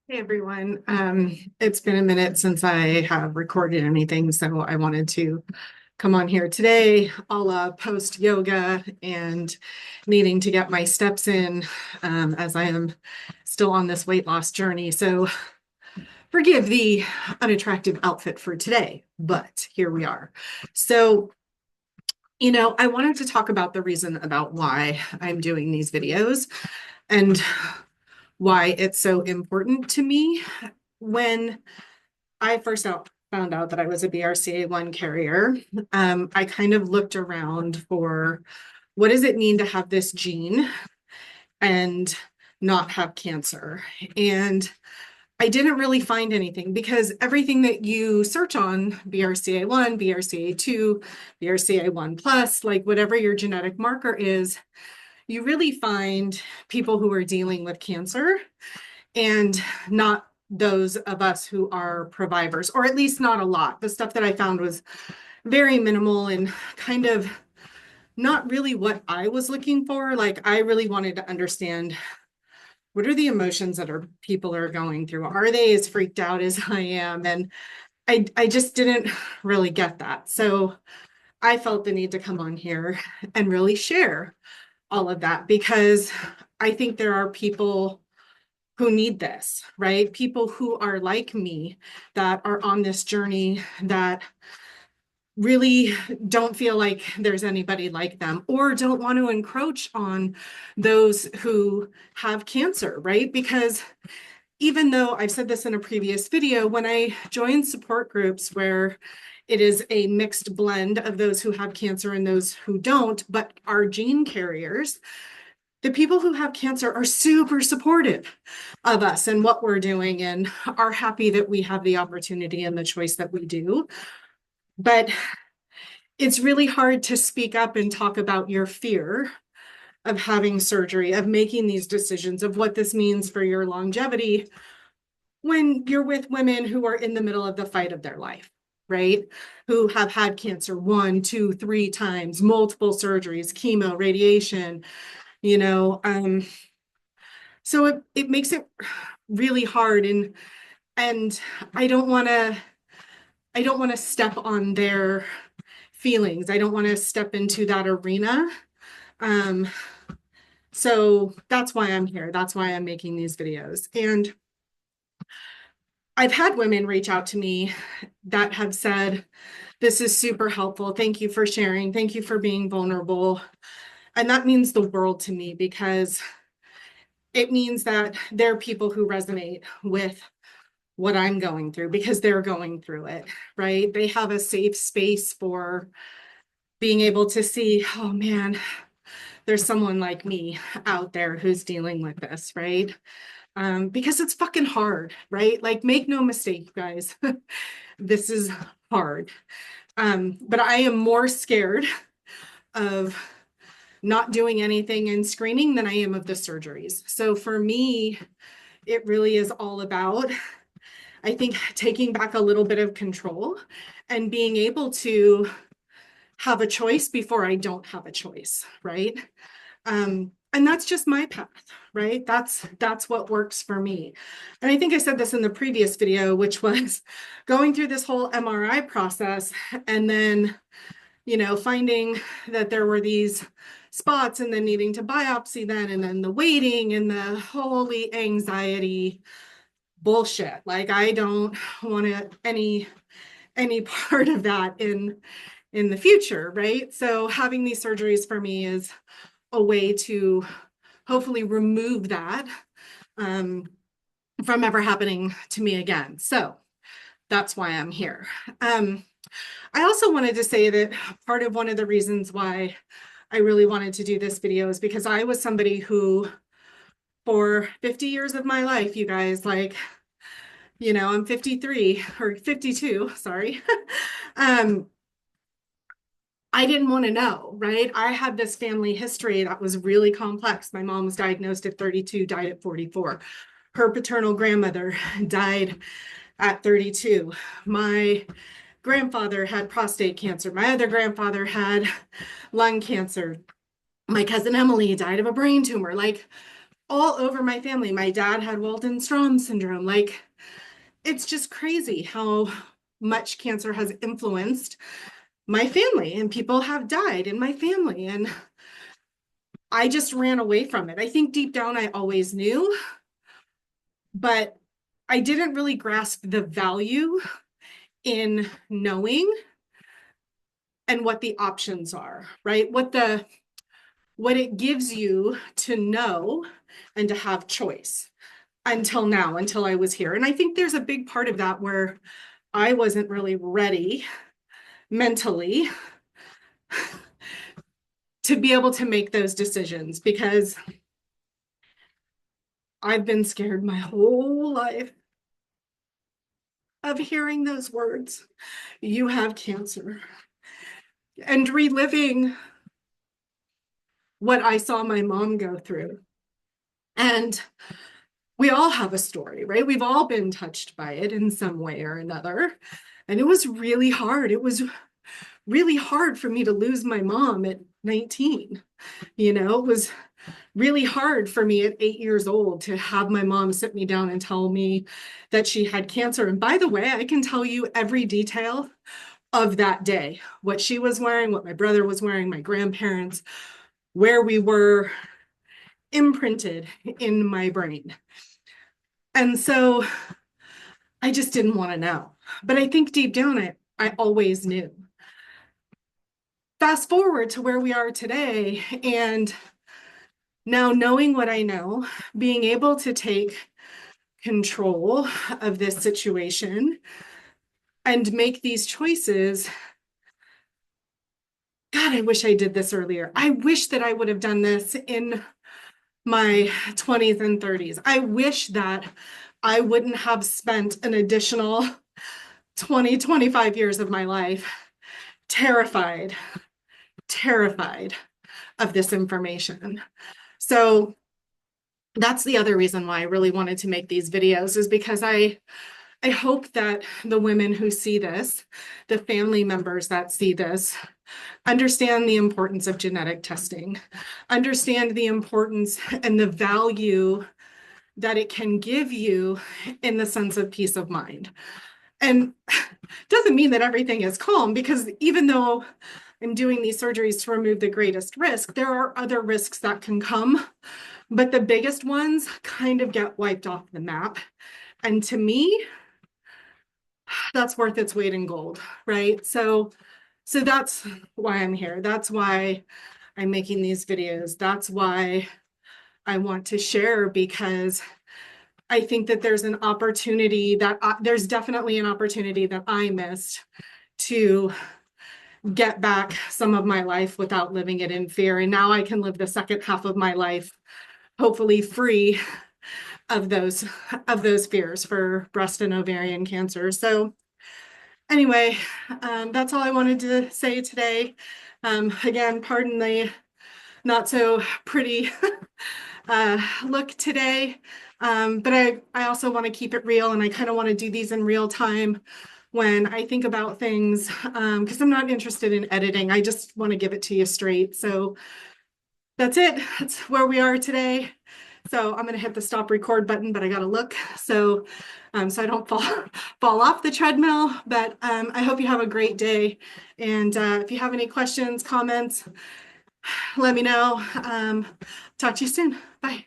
Hey everyone. It's been a minute since I have recorded anything, so I wanted to come on here today, all post yoga and needing to get my steps in as I am still on this weight loss journey. So forgive the unattractive outfit for today, but here we are. So, I wanted to talk about the reason about why I'm doing these videos and why it's so important to me. When I first found out that I was a BRCA1 carrier, I kind of looked around for what does it mean to have this gene and not have cancer. And I didn't really find anything because everything that you search on BRCA1, BRCA2, BRCA1 plus, like whatever your genetic marker is, you really find people who are dealing with cancer and not those of us who are previvors, or at least not a lot. The stuff that I found was very minimal and kind of not really what I was looking for. Like I really wanted to understand what are the emotions that people are going through? Are they as freaked out as I am? And I just didn't really get that. So I felt the need to come on here and really share all of that because I think there are people who need this, right? People who are like me that are on this journey that really don't feel like there's anybody like them or don't want to encroach on those who have cancer, right? Because even though I've said this in a previous video, when I join support groups where it is a mixed blend of those who have cancer and those who don't, but are gene carriers, the people who have cancer are super supportive of us and what we're doing and are happy that we have the opportunity and the choice that we do. But it's really hard to speak up and talk about your fear of having surgery, of making these decisions, of what this means for your longevity when you're with women who are in the middle of the fight of their life, right? Who have had cancer 1, 2, 3 times, multiple surgeries, chemo, radiation, you know. So it makes it really hard and I don't want to step on their feelings. I don't want to step into that arena. Um, so that's why I'm here. That's why I'm making these videos. And I've had women reach out to me that have said, this is super helpful. Thank you for sharing. Thank you for being vulnerable. And that means the world to me because it means that there are people who resonate with what I'm going through because they're going through it, right? They have a safe space for being able to see, oh man, there's someone like me out there who's dealing with this, right? Because it's fucking hard, right? Like, make no mistake, guys, this is hard. But I am more scared of not doing anything and screening than I am of the surgeries. So for me, it really is all about, I think, taking back a little bit of control and being able to have a choice before I don't have a choice, right? And that's just my path, right? That's what works for me. And I think I said this in the previous video, which was going through this whole MRI process and then, finding that there were these spots and then needing to biopsy then and then the waiting and the holy anxiety bullshit. Like I don't want to any part of that in the future, right? So having these surgeries for me is a way to hopefully remove that from ever happening to me again. So that's why I'm here. I also wanted to say that part of one of the reasons why I really wanted to do this video is because I was somebody who, for 50 years of my life, you guys, like, I'm 53 or 52, sorry. I didn't want to know, right? I had this family history that was really complex. My mom was diagnosed at 32, died at 44. Her paternal grandmother died at 32. My grandfather had prostate cancer. My other grandfather had lung cancer. My cousin Emily died of a brain tumor. Like all over my family. My dad had Waldenstrom syndrome. Like, it's just crazy how much cancer has influenced my family, and people have died in my family. And I just ran away from it. I think deep down I always knew, but I didn't really grasp the value in knowing and what the options are, right? What it gives you to know and to have choice until now, until I was here. And I think there's a big part of that where I wasn't really ready mentally to be able to make those decisions, because I've been scared my whole life of hearing those words, "You have cancer," and reliving what I saw my mom go through. And we all have a story, right? We've all been touched by it in some way or another. And it was really hard. It was really hard for me to lose my mom at 19. It was really hard for me at 8 years old to have my mom sit me down and tell me that she had cancer. And by the way, I can tell you every detail of that day, what she was wearing, what my brother was wearing, my grandparents, where we were, imprinted in my brain. And so I just didn't want to know. But I think deep down, I always knew. Fast forward to where we are today, and now knowing what I know, being able to take control of this situation and make these choices. God, I wish I did this earlier. I wish that I would have done this in my 20s and 30s. I wish that I wouldn't have spent an additional 20, 25 years of my life terrified of this information. So that's the other reason why I really wanted to make these videos, is because I hope that the women who see this, the family members that see this, understand the importance of genetic testing, understand the importance and the value that it can give you in the sense of peace of mind. And doesn't mean that everything is calm, because even though I'm doing these surgeries to remove the greatest risk, there are other risks that can come, but the biggest ones kind of get wiped off the map. And to me, that's worth its weight in gold, right? So that's why I'm here. That's why I'm making these videos. That's why I want to share, because I think that there's an opportunity that there's definitely an opportunity that I missed to get back some of my life without living it in fear. And now I can live the second half of my life, hopefully free of those fears for breast and ovarian cancer. So anyway, that's all I wanted to say today. Again, pardon the not so pretty look today, but I also want to keep it real, and I kind of want to do these in real time when I think about things, because I'm not interested in editing. I just want to give it to you straight. So that's it. That's where we are today. So I'm going to hit the stop record button, but I got to look so I don't fall off the treadmill. But I hope you have a great day. And if you have any questions, comments, let me know. Talk to you soon. Bye.